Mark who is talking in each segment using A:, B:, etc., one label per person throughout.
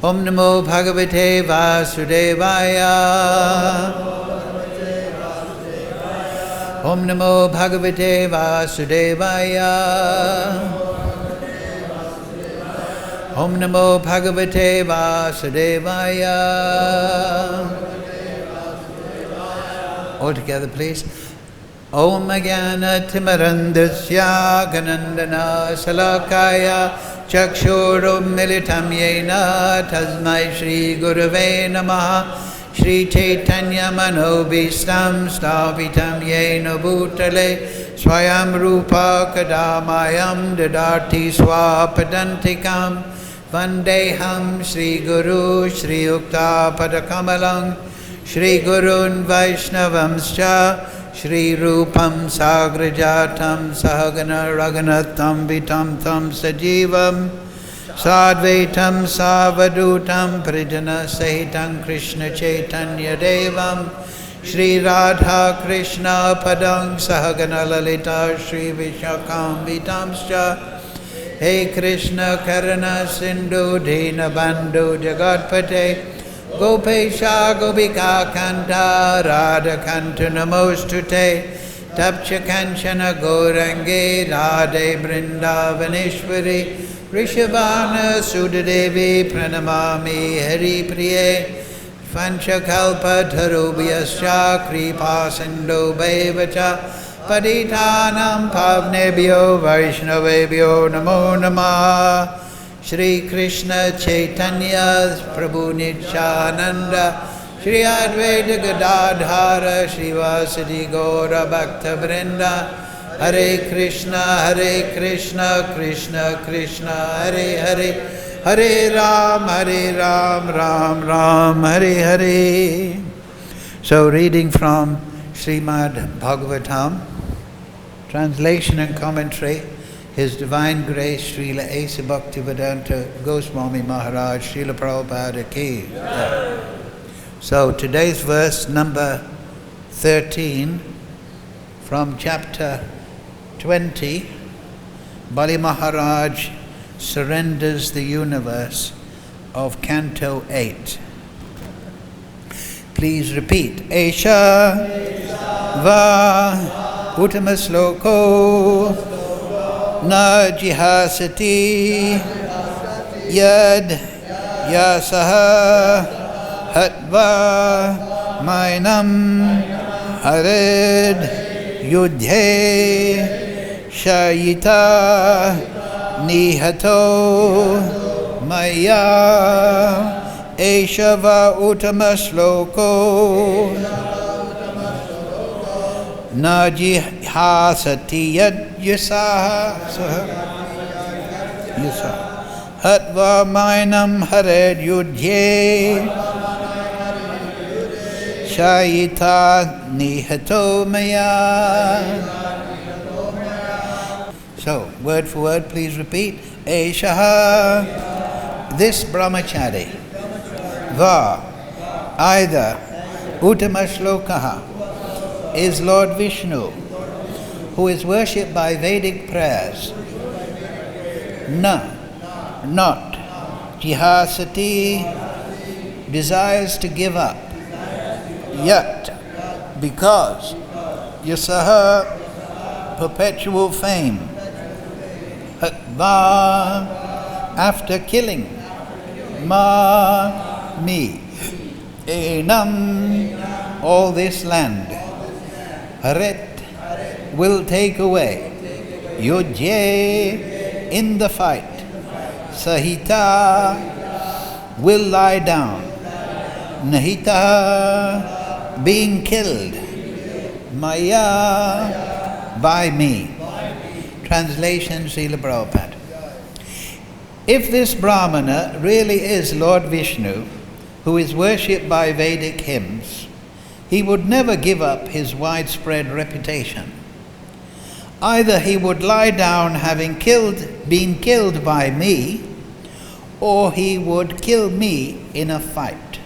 A: Om Namo Bhagavate Vasudevaya. Om Namo Bhagavate Vasudevaya. Om Namo Bhagavate Vasudevaya. All together, please. Om Jnana Timarandasya Ganandana Salakaya Chakshurum Militam Yena Tasmai Shri Gurave Namaha Shri Chaitanya Manobhistam Stavitam Yena Bhutale Swayam Rupa Kadamayam Dadati Swapadantikam Vandeham Shri Guru Shri Ukta Padakamalang Shri Gurun Vaishnavamscha Shri Rupam Sagrajatam Sahagana Raghunatam Vitam Tam Sajivam Sadvaitam Savadutam Prijana Sahitam Krishna Chaitanya Devam Shri Radha Krishna Padang Sahagana Lalita Shri Vishakam Vitamscha Hey Krishna Karana Sindhu Dina Bandhu Jagatpate Gopesha Gopika Kanta Radha Kanta Namostute Tapcha Kanchana Gaurange Radhe Vrindavaneshwari Rishabhana Sudadevi Pranamami Hari Priye Panchakalpa Tarubhyascha Kripa Sindhu Bhaivacha Paditanam Pavnebhyo Vaishnavebhyo Namo Namah Shri Krishna Chaitanya Prabhu Nityananda Shri Advaita Gadadhara Shri Vasadi Gaura Bhakta Vrinda Hare Krishna Krishna Krishna Hare Hare Hare Ram Ram Ram Hare Hare. So reading from Srimad Bhagavatam, translation and commentary, His Divine Grace Srila Asa Bhaktivedanta Goswami Maharaj Srila Prabhupada Ki. So today's verse number 13 from chapter 20, Bali Maharaj surrenders the universe of Canto 8. Please repeat. Esha va uttama sloko na jihasati yad yasaha hatva mainam hared yudhe shayita nihato maya eshava uttama sloko na jihasati yad yasaha hatva mainam hared yudhe shayita nihato maya. So, word for word, please repeat. Eshaha, this brahmachari, va, either, uttama shlokaha, is Lord Vishnu, who is worshipped by Vedic prayers. Na, not, jihasati, desires to give up. Yat, because, yasaha, perpetual fame. Va, after killing. Ma, me. Enam, all this land. Haret, will take away. Yudhye, in the fight. Sahita, will lie down. Nahita, being killed. Maya, by me. Translation, Srila Prabhupada. If this Brahmana really is Lord Vishnu, who is worshipped by Vedic hymns, he would never give up his widespread reputation. Either he would lie down having been killed by me, or he would kill me in a fight.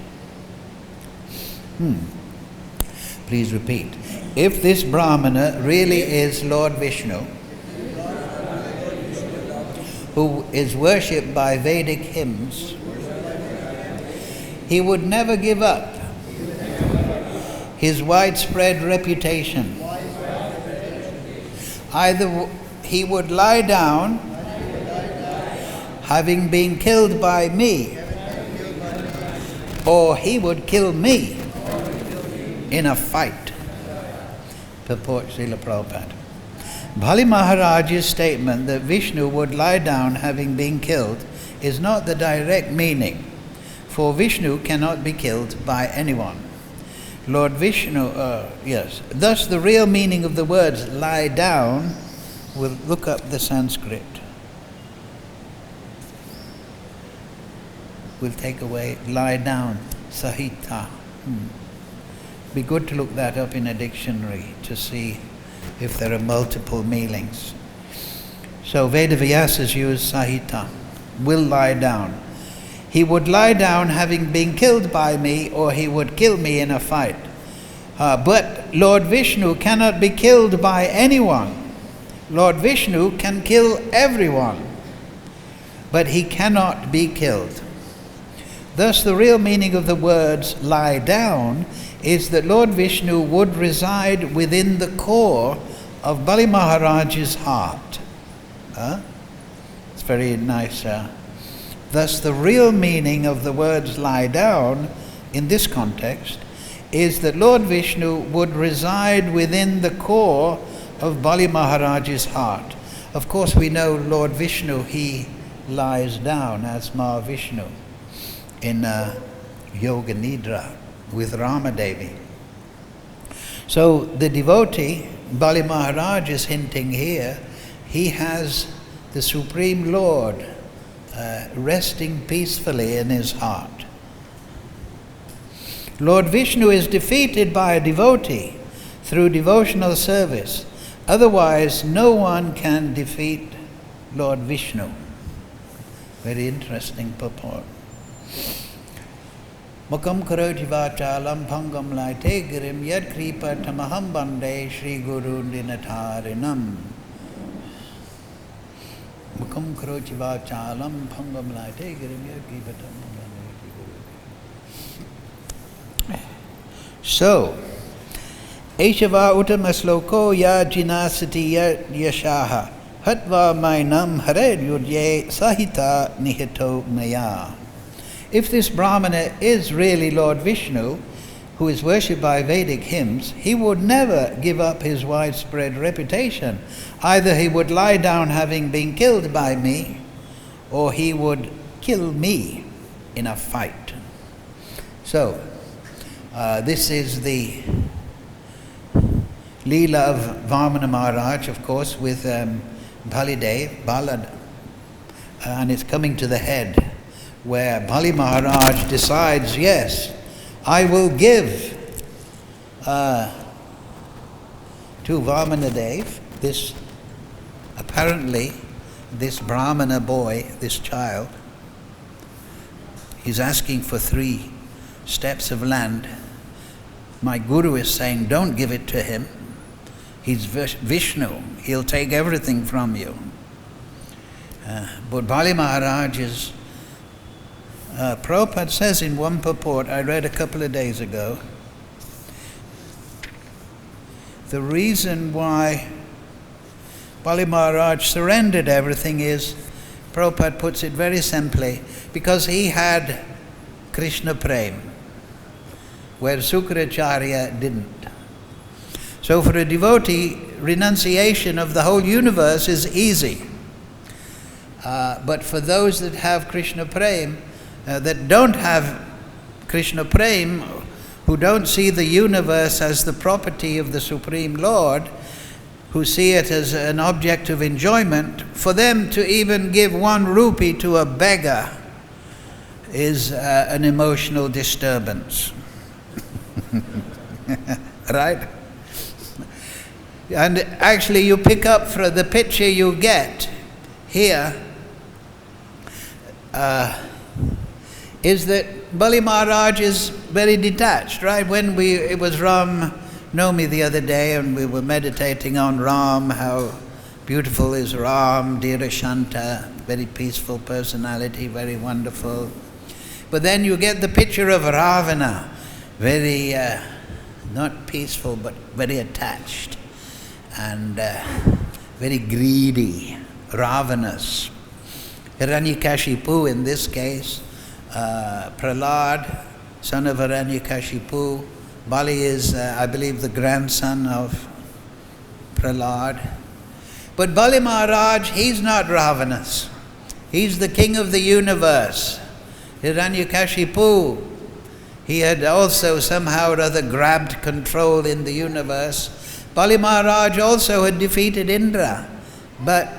A: Please repeat. If this Brahmana really is Lord Vishnu, who is worshipped by Vedic hymns, he would never give up his widespread reputation. Either he would lie down, having been killed by me, or he would kill me in a fight. Purport Srila Prabhupada. Bali Maharaj's statement that Vishnu would lie down having been killed is not the direct meaning, for Vishnu cannot be killed by anyone. Lord Vishnu, thus the real meaning of the words lie down, we'll look up the Sanskrit. We'll take away lie down, sahita. Be good to look that up in a dictionary to see if there are multiple meanings. So Vedavyasas use sahita, will lie down. He would lie down having been killed by me, or he would kill me in a fight. But Lord Vishnu cannot be killed by anyone. Lord Vishnu can kill everyone, but he cannot be killed. Thus the real meaning of the words lie down is that Lord Vishnu would reside within the core of Bali Maharaj's heart. It's very nice. Thus the real meaning of the words lie down in this context is that Lord Vishnu would reside within the core of Bali Maharaj's heart. Of course we know Lord Vishnu, he lies down as Mahavishnu in Yoga Nidra with Ramadevi. So the devotee, Bali Maharaj is hinting here, he has the Supreme Lord resting peacefully in his heart. Lord Vishnu is defeated by a devotee through devotional service. Otherwise, no one can defeat Lord Vishnu. Very interesting purport. Mukam karoti vachalam bhangam laite girim yad kripa tamaham bande Shri Guru Dinatarinam. Mukam karoti vachalam bhangam laite girim yad kripa tamaham bande. So, Eshava uttamasloko ya jinasati yashaha hatva mainam hared yudye sahita nihito maya. If this Brahmana is really Lord Vishnu, who is worshipped by Vedic hymns, he would never give up his widespread reputation. Either he would lie down having been killed by me, or he would kill me in a fight. So, this is the Leela of Vamana Maharaj, of course, with Balidev, Balad, and it's coming to the head, where Bali Maharaj decides, yes, I will give to Vamanadev, this Brahmana boy, this child, he's asking for 3 steps of land. My guru is saying, don't give it to him. He's Vishnu. He'll take everything from you. But Bali Maharaj is... Prabhupada says in one purport I read a couple of days ago, the reason why Bali Maharaj surrendered everything is, Prabhupada puts it very simply, because he had Krishna Prem, where Sukracharya didn't. So for a devotee, renunciation of the whole universe is easy. But for those that have Krishna Prem, that don't have Krishna Prem, who don't see the universe as the property of the Supreme Lord, who see it as an object of enjoyment, for them to even give 1 rupee to a beggar is an emotional disturbance. Right? And actually you pick up for the picture you get here, is that Bali Maharaj is very detached, right? When it was Ram Navami the other day and we were meditating on Ram, how beautiful is Ram, Dhira Shanta, very peaceful personality, very wonderful. But then you get the picture of Ravana, very, not peaceful, but very attached and very greedy, ravenous. Hiranyakashipu in this case, Prahlad, son of Hiranyakashipu. Bali is, I believe, the grandson of Prahlad. But Bali Maharaj, he's not ravenous. He's the king of the universe. Hiranyakashipu, he had also somehow or other grabbed control in the universe. Bali Maharaj also had defeated Indra. But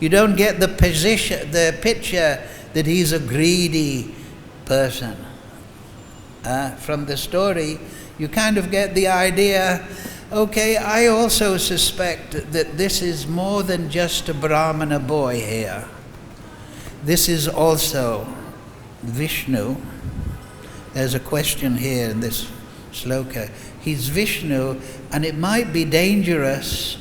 A: you don't get the picture that he's a greedy person. From the story, you kind of get the idea, okay, I also suspect that this is more than just a Brahmana boy here. This is also Vishnu. There's a question here in this sloka. He's Vishnu, and it might be dangerous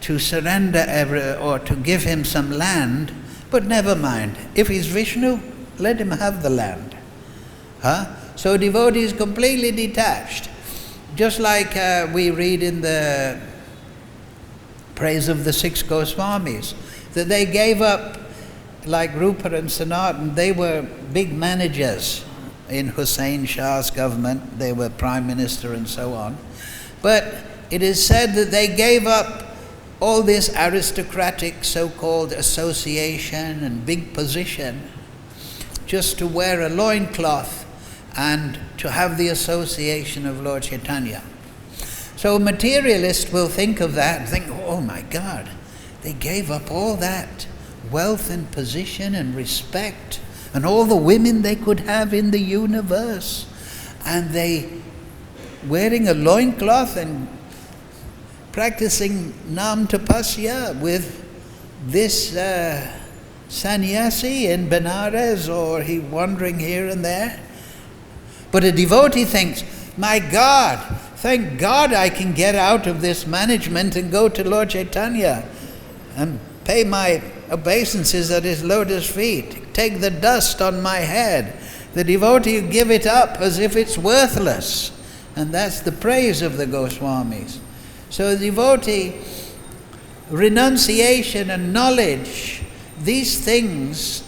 A: to surrender or to give him some land, but never mind. If he's Vishnu, let him have the land. So devotee is completely detached. Just like we read in the praise of the 6 Goswamis, that they gave up, like Rupa and Sanatan, they were big managers in Hussain Shah's government. They were prime minister and so on. But it is said that they gave up all this aristocratic so-called association and big position just to wear a loincloth and to have the association of Lord Chaitanya. So a materialist will think of that and think, oh my God, they gave up all that wealth and position and respect and all the women they could have in the universe, and they wearing a loincloth and practicing Nam Tapasya with this sannyasi in Benares, or he wandering here and there. But a devotee thinks, my God, thank God I can get out of this management and go to Lord Chaitanya and pay my obeisances at his lotus feet, take the dust on my head. The devotee give it up as if it's worthless. And that's the praise of the Goswamis. So the devotee, renunciation and knowledge, these things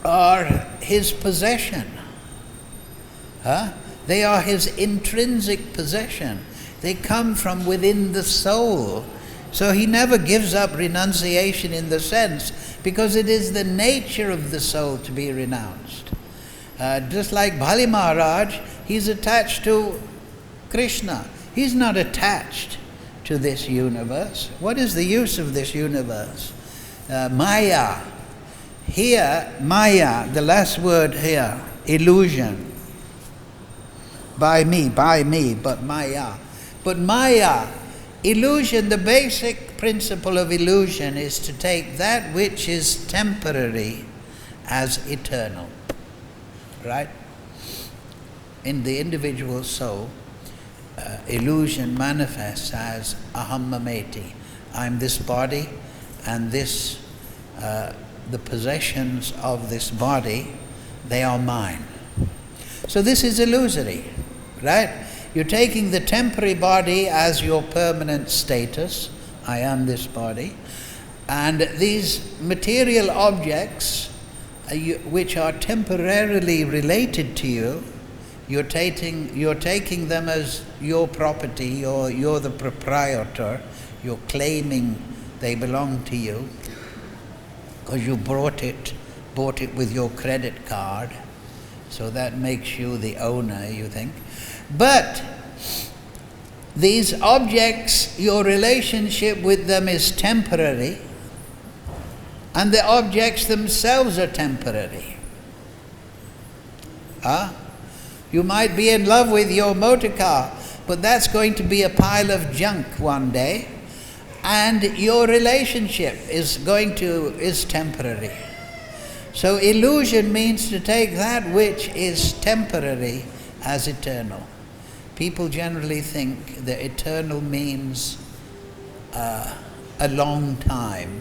A: are his possession. They are his intrinsic possession. They come from within the soul. So he never gives up renunciation in the sense, because it is the nature of the soul to be renounced. Just like Bali Maharaj, he's attached to Krishna. He's not attached to this universe. What is the use of this universe? Maya. Here, Maya, the last word here, illusion. By me, but Maya. But Maya, illusion, the basic principle of illusion is to take that which is temporary as eternal. Right? In the individual soul, illusion manifests as aham mameti. I'm this body, and this, the possessions of this body, they are mine. So this is illusory, right? You're taking the temporary body as your permanent status. I am this body. And these material objects, which are temporarily related to you, you're taking them as your property, or you're the proprietor. You're claiming they belong to you because you bought it with your credit card. So that makes you the owner, you think. But these objects, your relationship with them is temporary, and the objects themselves are temporary. You might be in love with your motor car, but that's going to be a pile of junk one day, and your relationship is temporary. So illusion means to take that which is temporary as eternal. People generally think that eternal means a long time.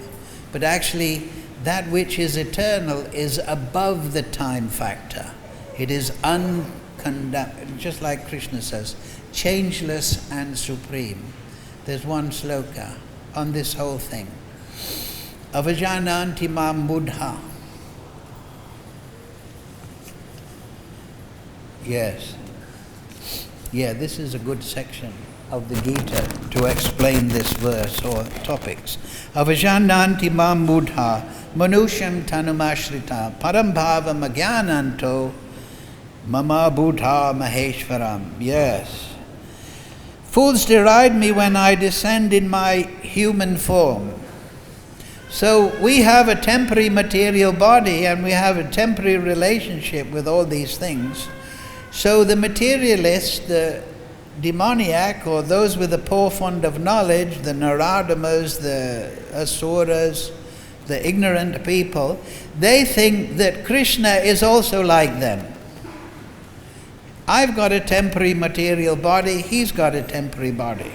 A: but actually that which is eternal is above the time factor. It is just like Krishna says, changeless and supreme. There's one sloka on this whole thing. Avajananti mam buddha. Yes. Yeah, this is a good section of the Gita to explain this verse or topics. Avajananti mam buddha manusham tanumashrita parambhava magyananto mama buddha maheshwaram. Yes. Fools deride me when I descend in my human form. So we have a temporary material body and we have a temporary relationship with all these things. So the materialist, the demoniac, or those with a poor fund of knowledge, the Naradamas, the Asuras, the ignorant people, they think that Krishna is also like them. I've got a temporary material body, he's got a temporary body.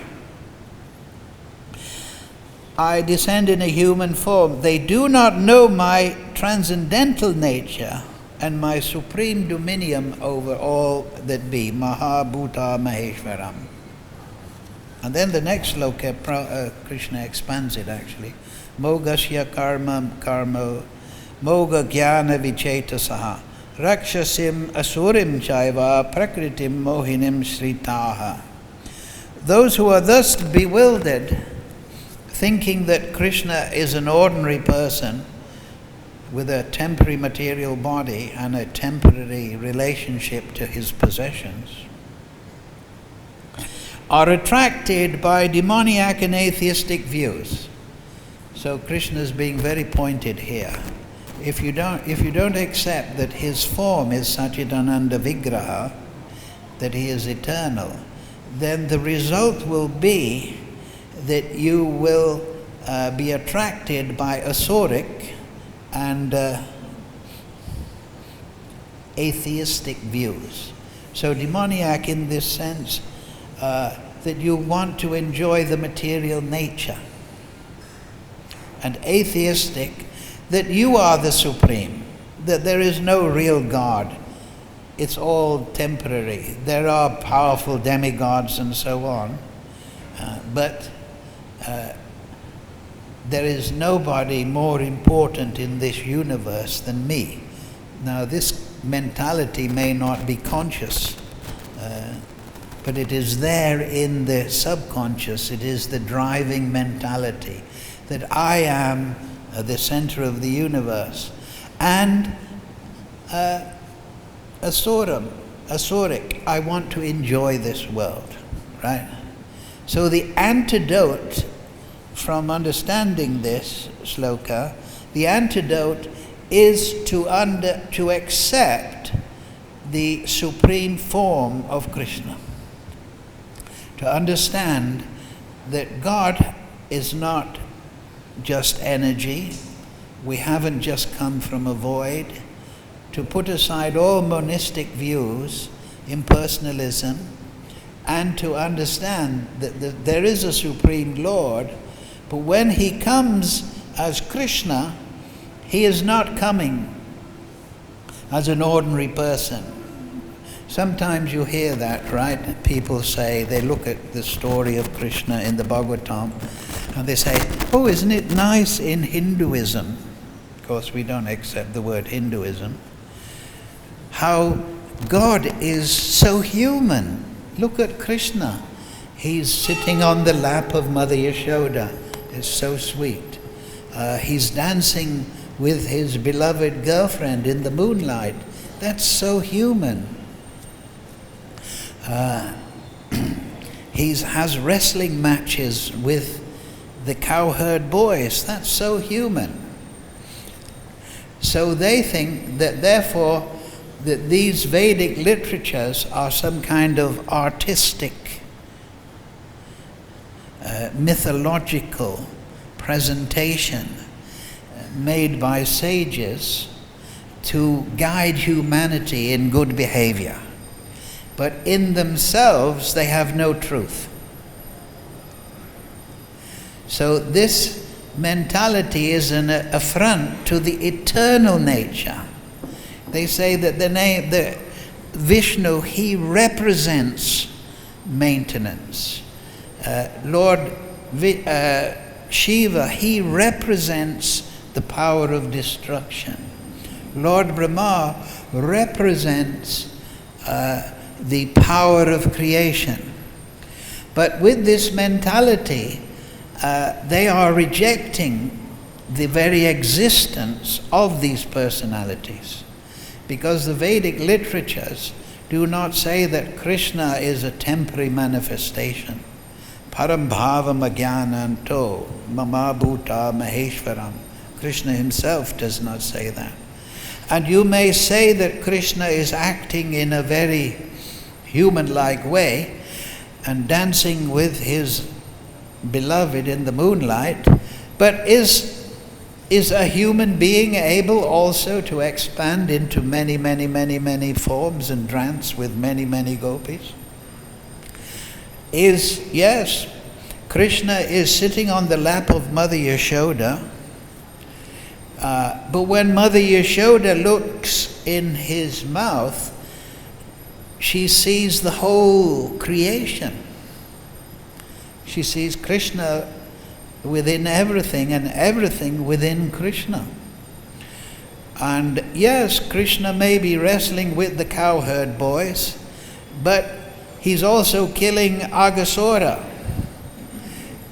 A: I descend in a human form. They do not know my transcendental nature and my supreme dominion over all that be. Mahabhuta Maheshwaram. And then the next sloka, Krishna expands it actually. Mogasya karma karma moga jnana vichetasaha rakshasim asurim chaiva prakritim mohinim sritaha. Those who are thus bewildered, thinking that Krishna is an ordinary person with a temporary material body and a temporary relationship to his possessions, are attracted by demoniac and atheistic views. So Krishna is being very pointed here. If you don't accept that his form is Satchidananda Vigraha, that he is eternal, then the result will be that you will be attracted by asuric and atheistic views. So demoniac in this sense, that you want to enjoy the material nature, and atheistic, that you are the supreme, that there is no real God, it's all temporary. There are powerful demigods and so on, but there is nobody more important in this universe than me. Now this mentality may not be conscious, but it is there in the subconscious. It is the driving mentality that I am the center of the universe. And asuric, I want to enjoy this world, right? So the antidote from understanding this sloka, the antidote is to accept the supreme form of Krishna. To understand that God is not just energy, we haven't just come from a void. To put aside all monistic views, impersonalism, and to understand that there is a Supreme Lord, but when he comes as Krishna, he is not coming as an ordinary person. Sometimes you hear that, right? People say, they look at the story of Krishna in the Bhagavatam, and they say, oh, isn't it nice in Hinduism? Of course, we don't accept the word Hinduism. How God is so human. Look at Krishna. He's sitting on the lap of Mother Yashoda. It's so sweet. He's dancing with his beloved girlfriend in the moonlight. That's so human. He has wrestling matches with the cowherd boys. That's so human. So they think that therefore that these Vedic literatures are some kind of artistic, mythological presentation made by sages to guide humanity in good behavior. But in themselves, they have no truth. So this mentality is an affront to the eternal nature. They say that the Vishnu, he represents maintenance. Lord Shiva, he represents the power of destruction. Lord Brahma represents the power of creation. But with this mentality, they are rejecting the very existence of these personalities, because the Vedic literatures do not say that Krishna is a temporary manifestation. Param bhavam ajnananto mama bhuta maheshwaram. Krishna himself does not say that. And you may say that Krishna is acting in a very human-like way and dancing with his beloved in the moonlight, but is a human being able also to expand into many forms and dance with many gopis? Yes, Krishna is sitting on the lap of Mother Yashoda, but when Mother Yashoda looks in his mouth, she sees the whole creation. She sees Krishna within everything and everything within Krishna. And yes, Krishna may be wrestling with the cowherd boys, but he's also killing Aghasura.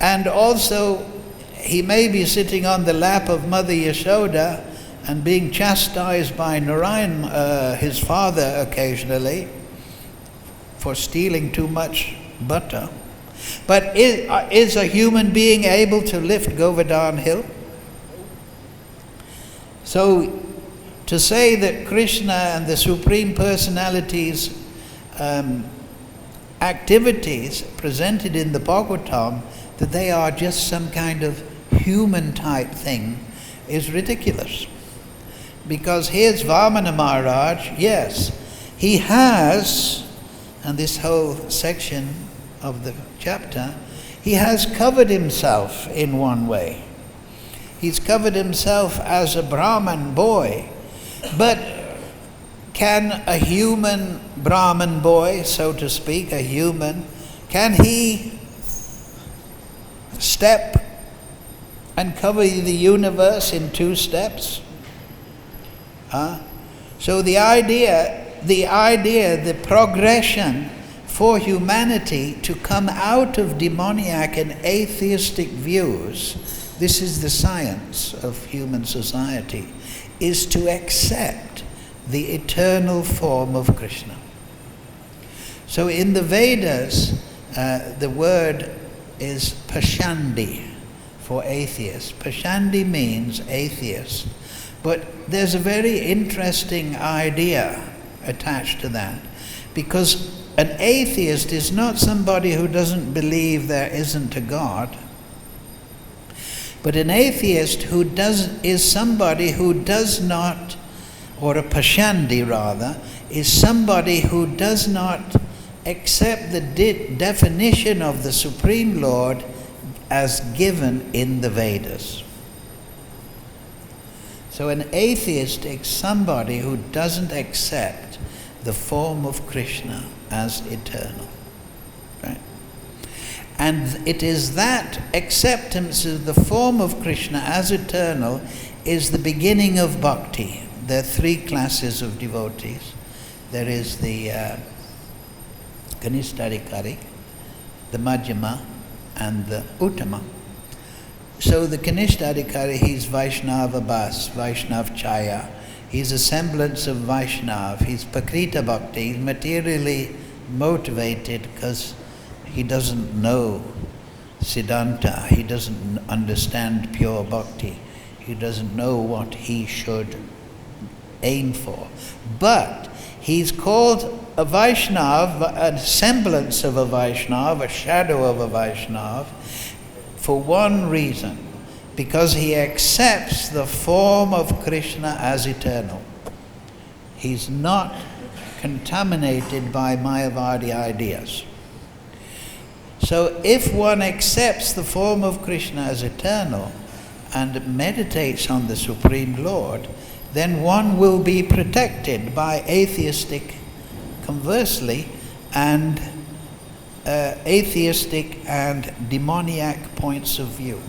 A: And also, he may be sitting on the lap of Mother Yashoda and being chastised by Narayan, his father, occasionally for stealing too much butter. But is a human being able to lift Govardhan hill? So to say that Krishna and the Supreme Personality's activities presented in the Bhagavatam, that they are just some kind of human type thing, is ridiculous. Because here's Vamana Maharaj, yes, he has, and this whole section of the chapter, he has covered himself in one way. He's covered himself as a Brahman boy, but can a human Brahman boy, so to speak, a human, can he step and cover the universe in 2 steps? So the progression for humanity to come out of demoniac and atheistic views, this is the science of human society, is to accept the eternal form of Krishna. So in the Vedas, the word is Pashandi for atheist. Pashandi means atheist. But there's a very interesting idea attached to that, because an atheist is not somebody who doesn't believe there isn't a God, but an atheist is somebody who does not, or a Pashandi rather, is somebody who does not accept the definition of the Supreme Lord as given in the Vedas. So an atheist is somebody who doesn't accept the form of Krishna as eternal. Right? And it is that acceptance of the form of Krishna as eternal is the beginning of bhakti. There are 3 classes of devotees. There is the Kanistadikari, the Madhyama, and the Uttama. So the Kanistadikari, he's Vaishnava Bas, Vaishnav Chaya. He's a semblance of Vaishnav. He's Pakrita Bhakti. He's materially motivated because he doesn't know Siddhanta. He doesn't understand pure bhakti. He doesn't know what he should aim for. But he's called a Vaishnav, a semblance of a Vaishnav, a shadow of a Vaishnav, for one reason, because he accepts the form of Krishna as eternal. He's not contaminated by Mayavadi ideas. So if one accepts the form of Krishna as eternal, and meditates on the Supreme Lord, then one will be protected by atheistic, conversely, and atheistic and demoniac points of view.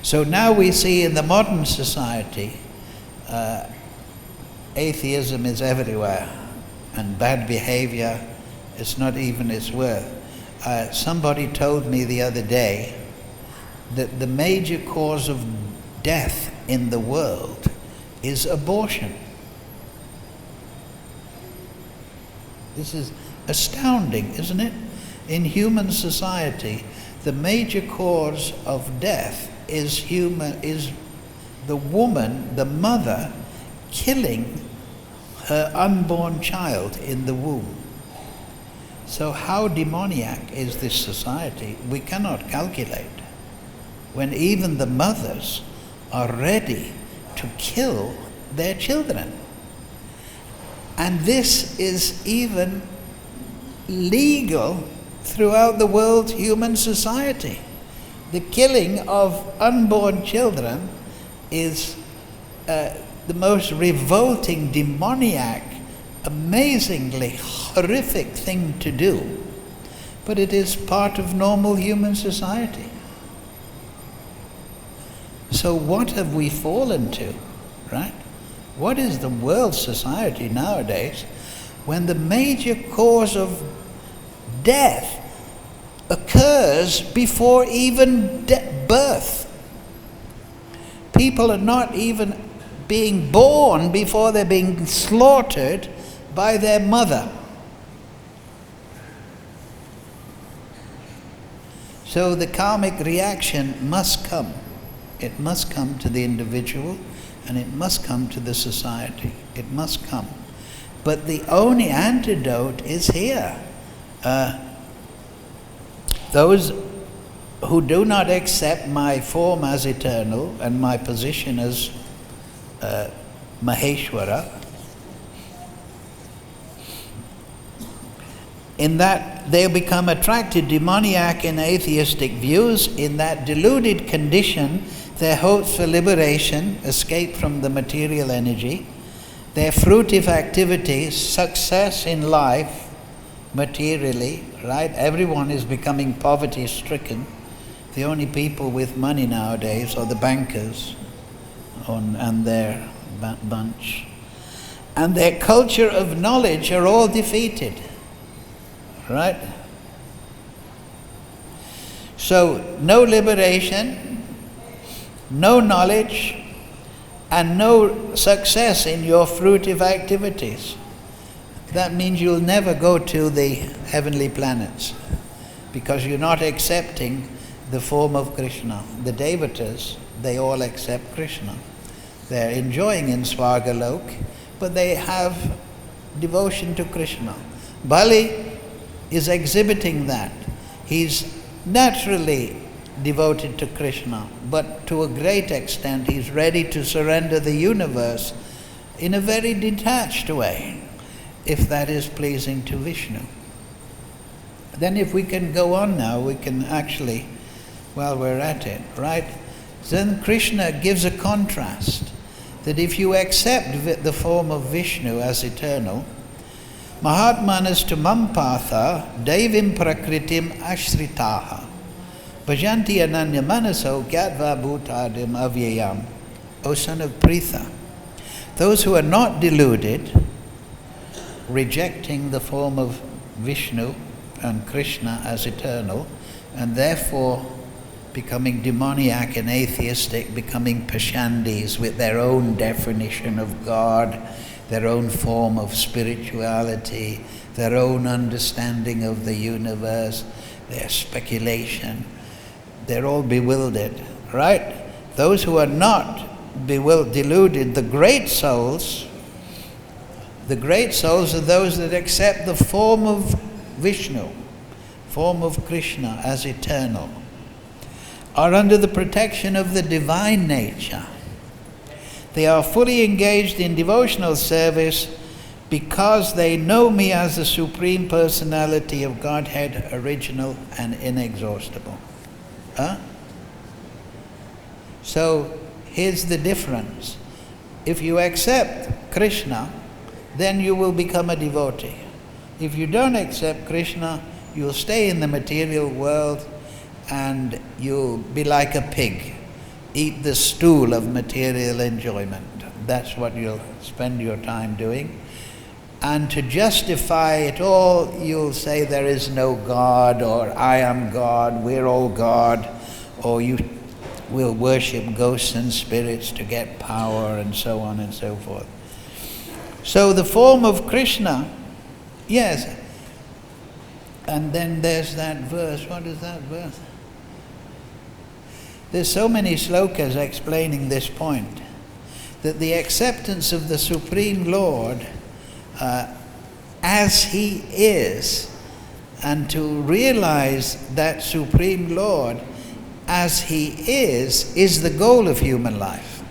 A: So now we see in the modern society, atheism is everywhere, and bad behavior is not even its worth. Somebody told me the other day that the major cause of death in the world is abortion. This is astounding, isn't it? In human society, the major cause of death is the woman, the mother, killing her unborn child in the womb. So how demoniac is this society? We cannot calculate. When even the mothers are ready to kill their children. And this is even legal throughout the world's human society. The killing of unborn children is the most revolting, demoniac, amazingly horrific thing to do. But it is part of normal human society. So what have we fallen to, right? What is the world society nowadays when the major cause of death occurs before even birth? People are not even being born before they're being slaughtered by their mother. So the karmic reaction must come. It must come to the individual, and it must come to the society. It must come. But the only antidote is here. Those who do not accept my form as eternal and my position as Maheshwara, in that they'll become attracted, demoniac and atheistic views. In that deluded condition, their hopes for liberation, escape from the material energy, their fruitive activities, success in life, materially, right? Everyone is becoming poverty-stricken. The only people with money nowadays are the bankers and their bunch. And their culture of knowledge are all defeated, right? So, no liberation, no knowledge, and no success in your fruitive activities. That means you'll never go to the heavenly planets because you're not accepting the form of Krishna. The devatas, they all accept Krishna. They're enjoying in Svargalok, but they have devotion to Krishna. Bali is exhibiting that. He's naturally devoted to Krishna, but to a great extent he's ready to surrender the universe in a very detached way, if that is pleasing to Vishnu. Then if we can go on now, we can actually, while we're at it, right? Then Krishna gives a contrast, that if you accept the form of Vishnu as eternal, Mahatmanas tu mampatha devim prakritim ashritaha bhajanti ananya manaso gyatva bhutadim avyayam. O son of Pritha, those who are not deluded, rejecting the form of Vishnu and Krishna as eternal, and therefore becoming demoniac and atheistic, becoming pashandis with their own definition of God, their own form of spirituality, their own understanding of the universe, their speculation. They're all bewildered, right? Those who are not deluded, the great souls are those that accept the form of Vishnu, form of Krishna as eternal, are under the protection of the divine nature. They are fully engaged in devotional service because they know me as the Supreme Personality of Godhead, original and inexhaustible. So here's the difference. If you accept Krishna, then you will become a devotee. If you don't accept Krishna, you'll stay in the material world and you'll be like a pig, eat the stool of material enjoyment. That's what you'll spend your time doing. And to justify it all, you'll say there is no God, or I am God, we're all God, or you will worship ghosts and spirits to get power, and so on and so forth. So the form of Krishna, yes. And then there's that verse. What is that verse? There's so many slokas explaining this point, that the acceptance of the Supreme Lord as He is, and to realize that Supreme Lord as He is the goal of human life.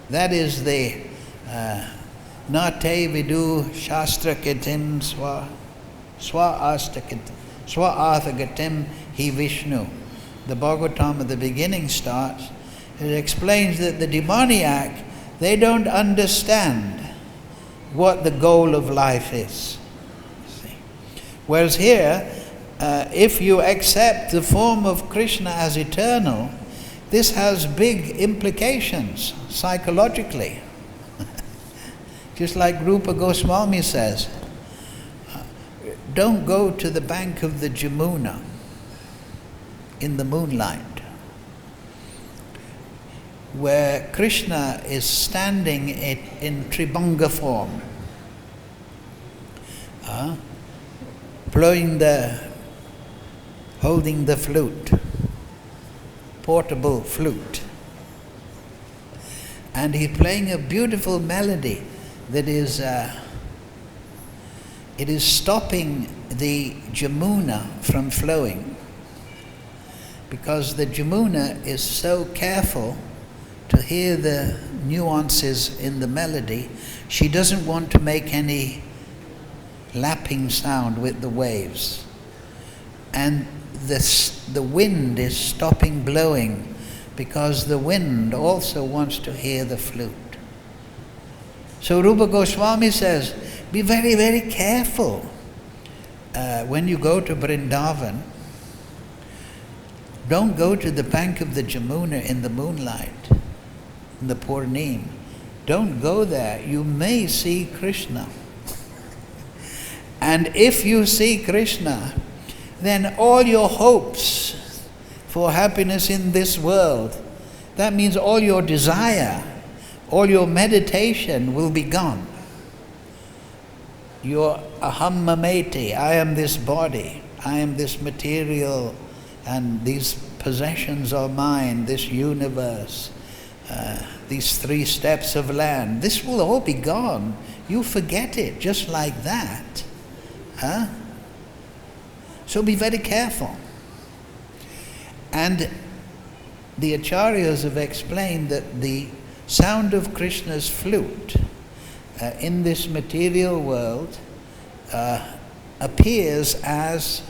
A: That is the Nate vidu shastra kitim swa-arthagatim hi Vishnu. The Bhagavatam at the beginning starts, it explains that the demoniac, they don't understand what the goal of life is. See? Whereas here, if you accept the form of Krishna as eternal, this has big implications psychologically. Just like Rupa Goswami says, don't go to the bank of the Jamuna in the moonlight, where Krishna is standing in Tribhanga form, holding the flute, portable flute. And he's playing a beautiful melody that is, it is stopping the Jamuna from flowing, because the Jamuna is so careful to hear the nuances in the melody. She doesn't want to make any lapping sound with the waves. And the wind is stopping blowing, because the wind also wants to hear the flute. So Rupa Goswami says, be very, very careful when you go to Vrindavan. Don't go to the bank of the Jamuna in the moonlight, in the Purnim. Don't go there. You may see Krishna. And if you see Krishna, then all your hopes for happiness in this world, that means all your desire, all your meditation will be gone. Your aham mameti, I am this body, I am this material, and these possessions are mine, this universe, these 3 steps of land, this will all be gone. You forget it just like that. So be very careful. And the Acharyas have explained that the sound of Krishna's flute in this material world appears as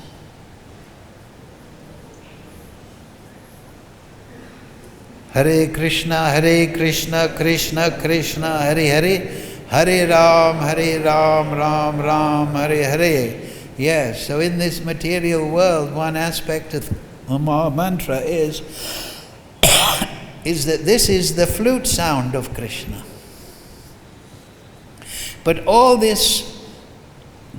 A: Hare Krishna, Krishna Krishna, Hare Hare, Hare Ram, Ram Ram, Hare Hare. Yes, so in this material world, one aspect of the Maha Mantra is that this is the flute sound of Krishna. But all this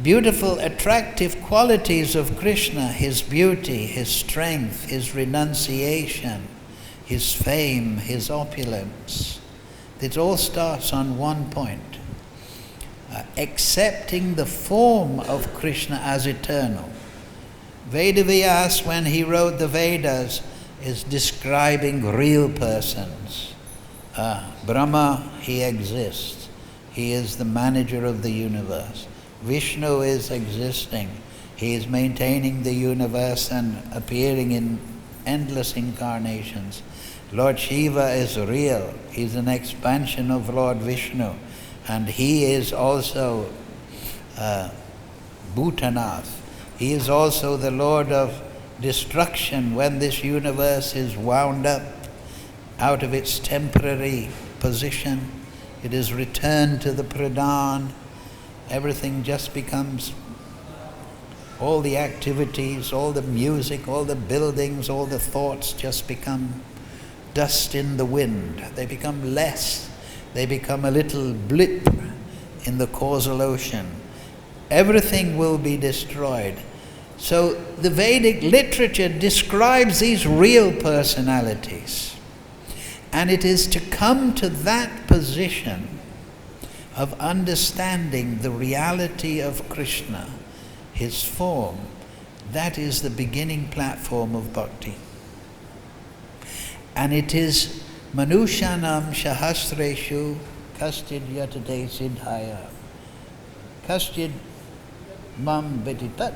A: beautiful, attractive qualities of Krishna, his beauty, his strength, his renunciation, his fame, his opulence, it all starts on one point. Accepting the form of Krishna as eternal. Vedavyas, when he wrote the Vedas, is describing real persons. Brahma, he exists. He is the manager of the universe. Vishnu is existing. He is maintaining the universe and appearing in endless incarnations. Lord Shiva is real. He's an expansion of Lord Vishnu. And he is also Bhutanath. He is also the Lord of destruction, when this universe is wound up out of its temporary position, it is returned to the Pradhan, everything just becomes, all the activities, all the music, all the buildings, all the thoughts just become dust in the wind. They become less. They become a little blip in the causal ocean. Everything will be destroyed. So the Vedic literature describes these real personalities. And it is to come to that position of understanding the reality of Krishna, his form, that is the beginning platform of bhakti. And it is Manushanam Shahasreshu Kaschid Yatate Siddhaya Kaschid Mam Veditat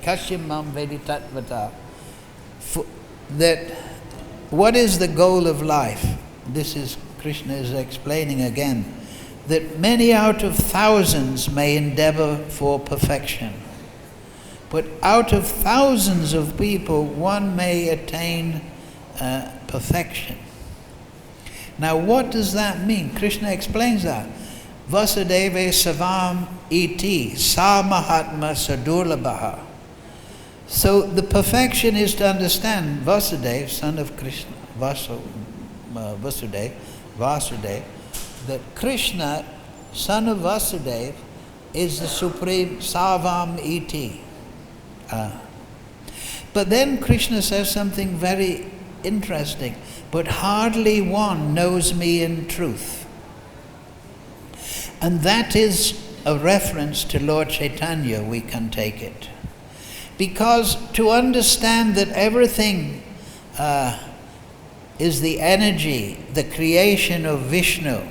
A: Kaschid Mam Veditat Vata. That what is the goal of life? This is Krishna is explaining again, that many out of thousands may endeavor for perfection, but out of thousands of people one may attain perfection. Now what does that mean? Krishna explains that. Vasudeva savam iti sa mahatma sadurlabhaha. So the perfection is to understand Vasudeva, son of Krishna, Vasudeva, that Krishna, son of Vasudeva, is the supreme savam iti. But then Krishna says something very interesting. But hardly one knows me in truth. And that is a reference to Lord Chaitanya, we can take it. Because to understand that everything is the energy, the creation of Vishnu,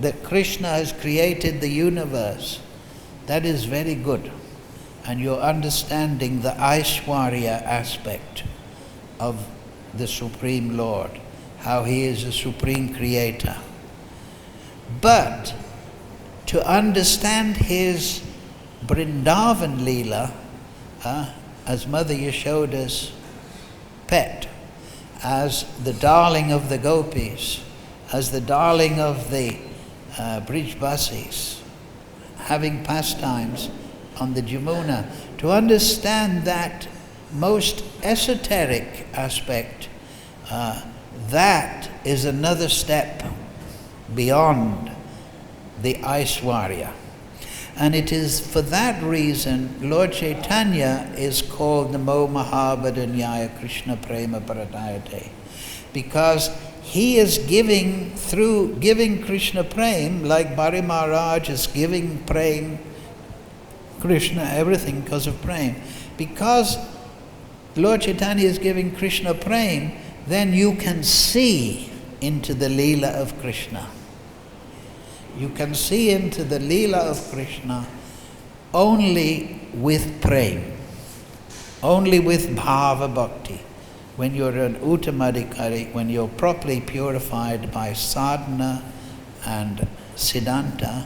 A: that Krishna has created the universe, that is very good. And you're understanding the Aishwarya aspect of the Supreme Lord, how he is a supreme creator. But to understand his Vrindavan Leela, as Mother Yashoda's pet, as the darling of the gopis, as the darling of the Brijbasis, having pastimes on the Jamuna, to understand that most esoteric aspect, that is another step beyond the Aishwarya. And it is for that reason Lord Chaitanya is called Namo Mahabhadanyaya Krishna Prema Paratayate. Because he is giving, through giving Krishna Prem, like Bari Maharaj is giving Prem, Krishna, everything because of Prem. Because Lord Chaitanya is giving Krishna Prem, then you can see into the Leela of Krishna. You can see into the Leela of Krishna only with Prem, only with Bhava Bhakti. When you're an Uttamadikari, when you're properly purified by sadhana and siddhanta,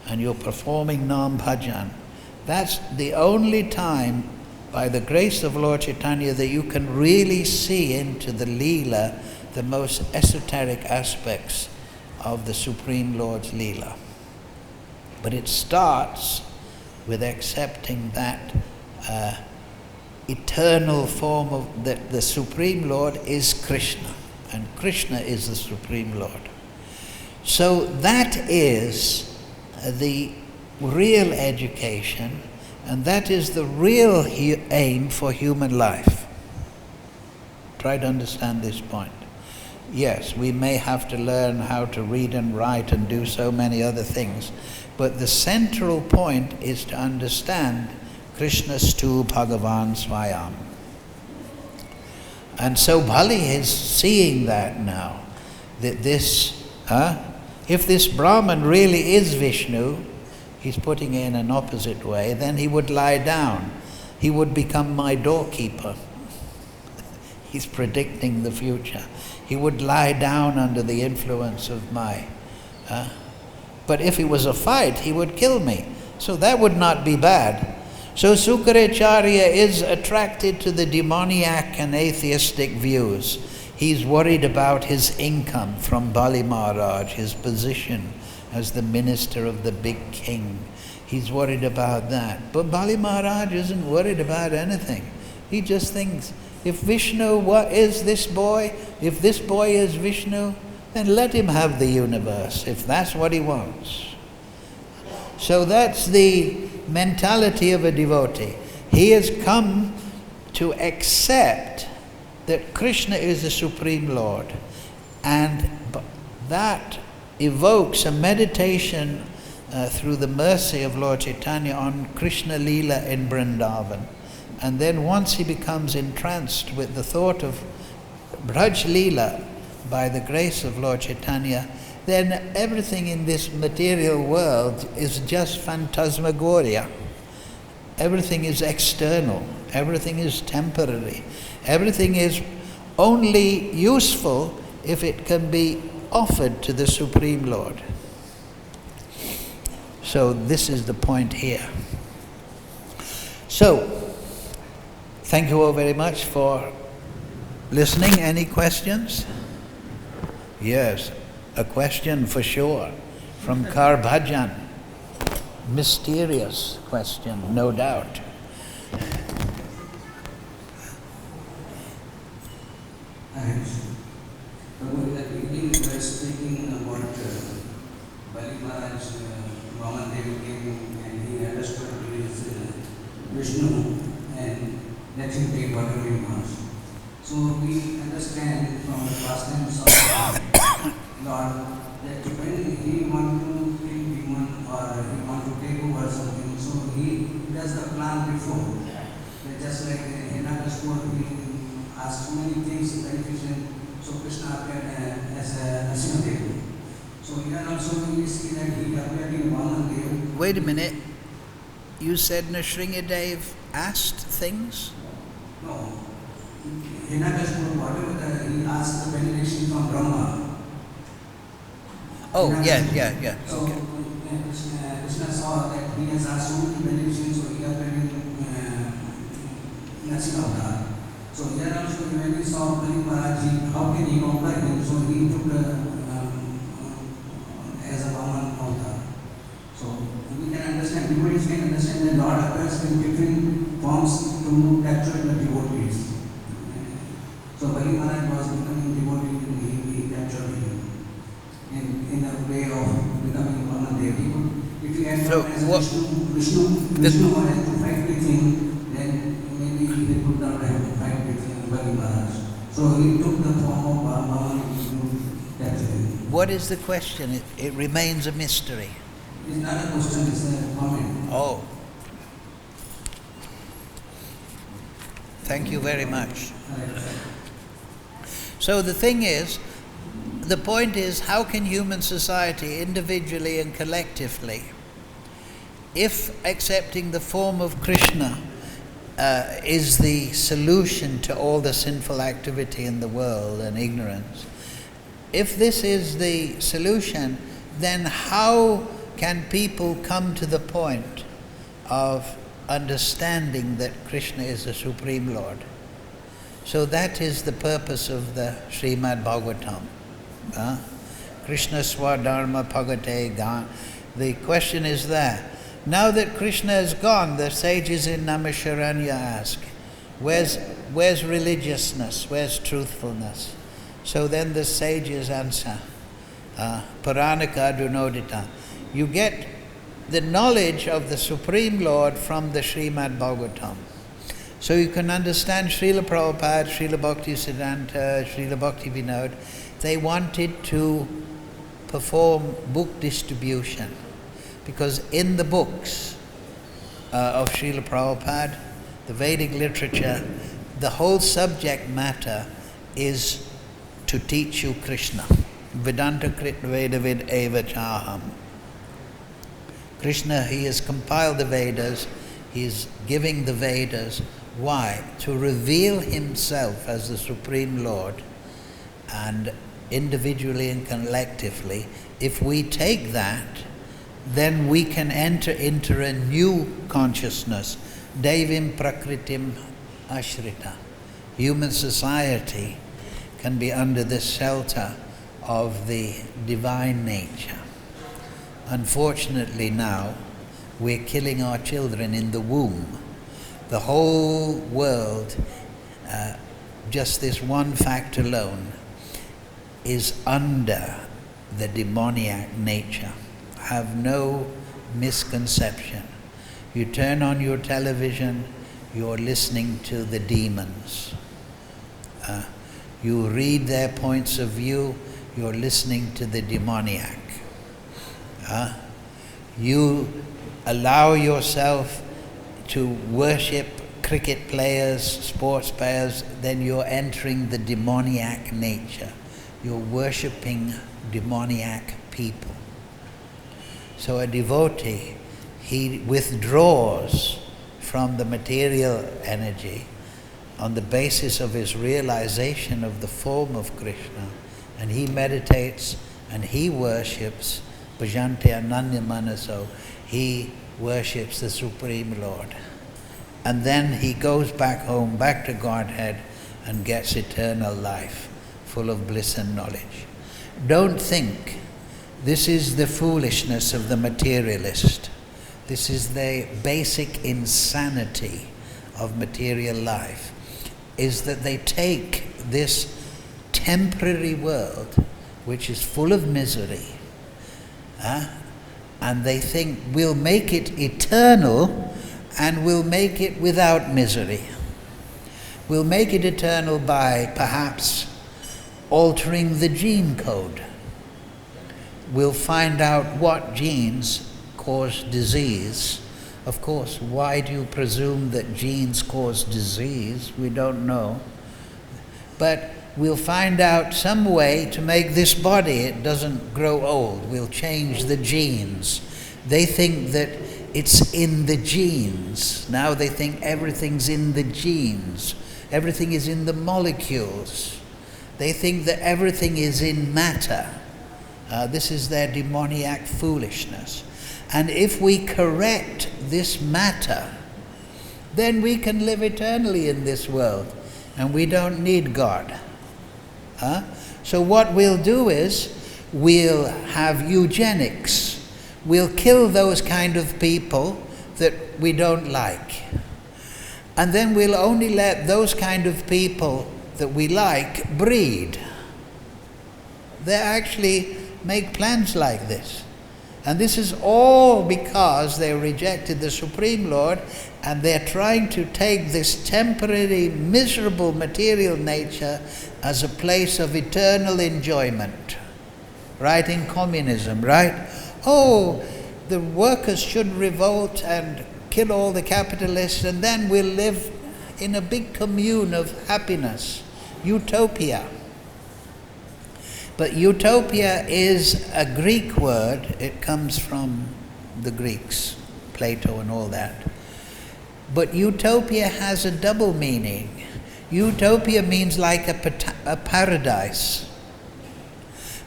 A: and you're performing Nam Bhajan, that's the only time, by the grace of Lord Chaitanya, that you can really see into the Leela, the most esoteric aspects of the Supreme Lord's Leela. But it starts with accepting that eternal form of that the Supreme Lord is Krishna, and Krishna is the Supreme Lord. So that is the real education, and that is the real aim for human life. Try to understand this point. Yes, we may have to learn how to read and write and do so many other things, but the central point is to understand Krishnastu Bhagavan Swayam. And so Bali is seeing that now, that this, if this Brahman really is Vishnu, he's putting it in an opposite way, then he would lie down. He would become my doorkeeper. He's predicting the future. He would lie down under the influence of my... but if it was a fight, he would kill me. So that would not be bad. So Sukaracharya is attracted to the demoniac and atheistic views. He's worried about his income from Bali Maharaj, his position as the minister of the big king. He's worried about that. But Bali Maharaj isn't worried about anything. He just thinks, if Vishnu is this boy, if this boy is Vishnu, then let him have the universe, if that's what he wants. So that's the mentality of a devotee. He has come to accept that Krishna is the Supreme Lord, and that evokes a meditation through the mercy of Lord Chaitanya on Krishna Leela in Vrindavan. And then once he becomes entranced with the thought of Braj Leela by the grace of Lord Chaitanya, then everything in this material world is just phantasmagoria. Everything is external, everything is temporary, everything is only useful if it can be offered to the Supreme Lord. So this is the point here. So, thank you all very much for listening. Any questions? Yes, a question for sure from Karbhajan. Mysterious question, no doubt.
B: At the beginning, we were speaking about Bali Maharaj, Vaman Dev came and he understood he is Vishnu and let him take whatever he wants. So we understand from the past times of Lord that when he wants to kill demon or he wants to take over something, so he does the plan before. That just like Hiranyakashipu, he asked so many things beneficent. So Krishna appeared as a Nrsimhadev. So here also we see that he appeared in Vaman.
A: Wait a minute. You said Nrsimhadev asked things?
B: No. Hiranyakashipu, whatever he asked the benediction from Brahma.
A: Oh, yeah.
B: So
A: Okay.
B: Krishna saw that he has asked so many benedictions, so he appeared in Nrsimha. So here also when he saw Bali Maharaj, how can he compare him? So he took as a Vaman avatar. So we can understand, devotees can understand that Lord appears in different forms to capture the devotees. So Bali Maharaj was becoming devotee and he captured him in a way of becoming Vaman Dev. If he had
A: So
B: come as Vishnu had to fight with him, then maybe he could not have fight with Bali Maharaj. So he took the form of Vaman to capture him.
A: What is the question? It remains a mystery.
B: It's not a question, it's a comment.
A: Oh. Thank you very much. So the thing is, the point is, how can human society, individually and collectively, if accepting the form of Krishna is the solution to all the sinful activity in the world and ignorance, if this is the solution, then how can people come to the point of understanding that Krishna is the Supreme Lord? So that is the purpose of the Srimad Bhagavatam. Krishna Swadharma Bhagate Gan. The question is there. Now that Krishna is gone, the sages in Naimisharanya ask, where's religiousness? Where's truthfulness? So then the sages answer, Paranika Dunodita. You get the knowledge of the Supreme Lord from the Srimad Bhagavatam. So you can understand Srila Prabhupada, Srila Bhaktisiddhanta, Srila Bhakti Vinod. They wanted to perform book distribution because in the books of Srila Prabhupada, the Vedic literature, the whole subject matter is to teach you Krishna. Vedanta Krit Vedavid Eva Chaham. Krishna, he has compiled the Vedas, he is giving the Vedas. Why? To reveal himself as the Supreme Lord, and individually and collectively, if we take that, then we can enter into a new consciousness, Devim Prakritim Ashrita. Human society can be under the shelter of the divine nature. Unfortunately now, we're killing our children in the womb. The whole world, just this one fact alone, is under the demoniac nature. Have no misconception. You turn on your television, you're listening to the demons. You read their points of view, you're listening to the demoniac. You allow yourself to worship cricket players, sports players, then you're entering the demoniac nature. You're worshipping demoniac people. So a devotee, he withdraws from the material energy on the basis of his realization of the form of Krishna, and he meditates and he worships Bhajante Ananya Manaso. He worships the Supreme Lord. And then he goes back home, back to Godhead, and gets eternal life, full of bliss and knowledge. Don't think this is the foolishness of the materialist. This is the basic insanity of material life, is that they take this temporary world, which is full of misery, and they think we'll make it eternal and we'll make it without misery. We'll make it eternal by perhaps altering the gene code. We'll find out what genes cause disease. Of course, why do you presume that genes cause disease? We don't know. But we'll find out some way to make this body, it doesn't grow old. We'll change the genes. They think that it's in the genes. Now they think everything's in the genes. Everything is in the molecules. They think that everything is in matter. This is their demoniac foolishness. And if we correct this matter, then we can live eternally in this world, and we don't need God. So what we'll do is, we'll have eugenics. We'll kill those kind of people that we don't like. And then we'll only let those kind of people that we like breed. They actually make plans like this. And this is all because they rejected the Supreme Lord, and they're trying to take this temporary, miserable material nature as a place of eternal enjoyment. Right, in communism, right? Oh, the workers should revolt and kill all the capitalists, and then we'll live in a big commune of happiness. Utopia. But utopia is a Greek word. It comes from the Greeks, Plato and all that. But utopia has a double meaning. Utopia means like a paradise.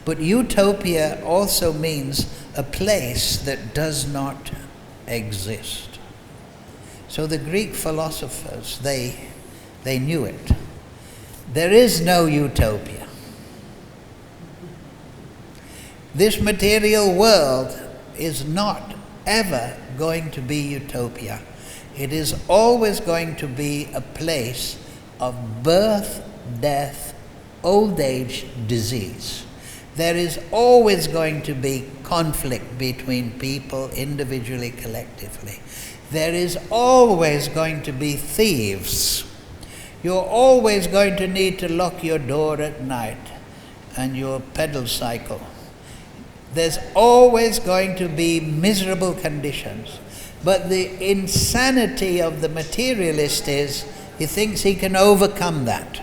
A: But utopia also means a place that does not exist. So the Greek philosophers, they knew it. There is no utopia. This material world is not ever going to be utopia. It is always going to be a place of birth, death, old age, disease. There is always going to be conflict between people, individually, collectively. There is always going to be thieves. You're always going to need to lock your door at night and your pedal cycle. There's always going to be miserable conditions. But the insanity of the materialist is, he thinks he can overcome that.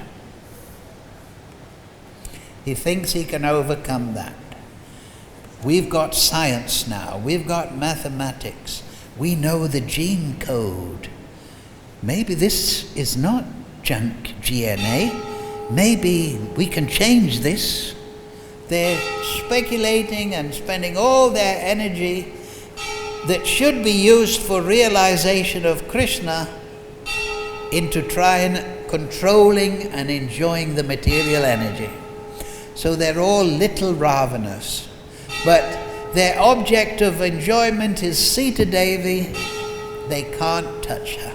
A: He thinks he can overcome that. We've got science now. We've got mathematics. We know the gene code. Maybe this is not junk DNA. Maybe we can change this. They're speculating and spending all their energy that should be used for realization of Krishna into trying controlling and enjoying the material energy. So they're all little Ravanas. But their object of enjoyment is Sita Devi. They can't touch her.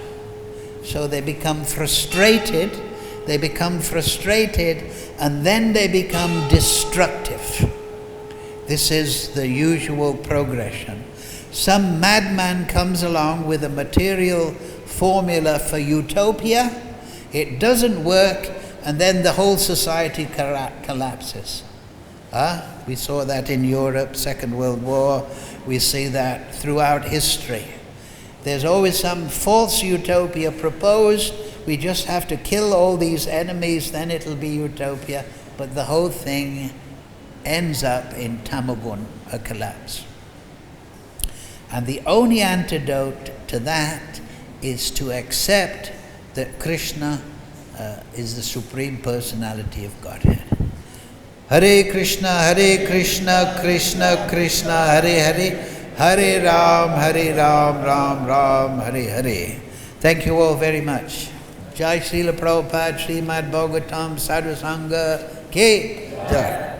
A: So they become frustrated, and then they become destructive. This is the usual progression. Some madman comes along with a material formula for utopia. It doesn't work, and then the whole society collapses. We saw that in Europe, Second World War. We see that throughout history. There's always some false utopia proposed. We just have to kill all these enemies, then it'll be utopia. But the whole thing ends up in tamagun, a collapse. And the only antidote to that is to accept that Krishna is the Supreme Personality of Godhead. Hare Krishna, Krishna Krishna, Hare Hare, Hare Ram, Ram Ram, Hare Hare. Thank you all very much. Jai Srila Prabhupada, Srimad Bhagavatam, Sadhu Sangha, Ki Jai.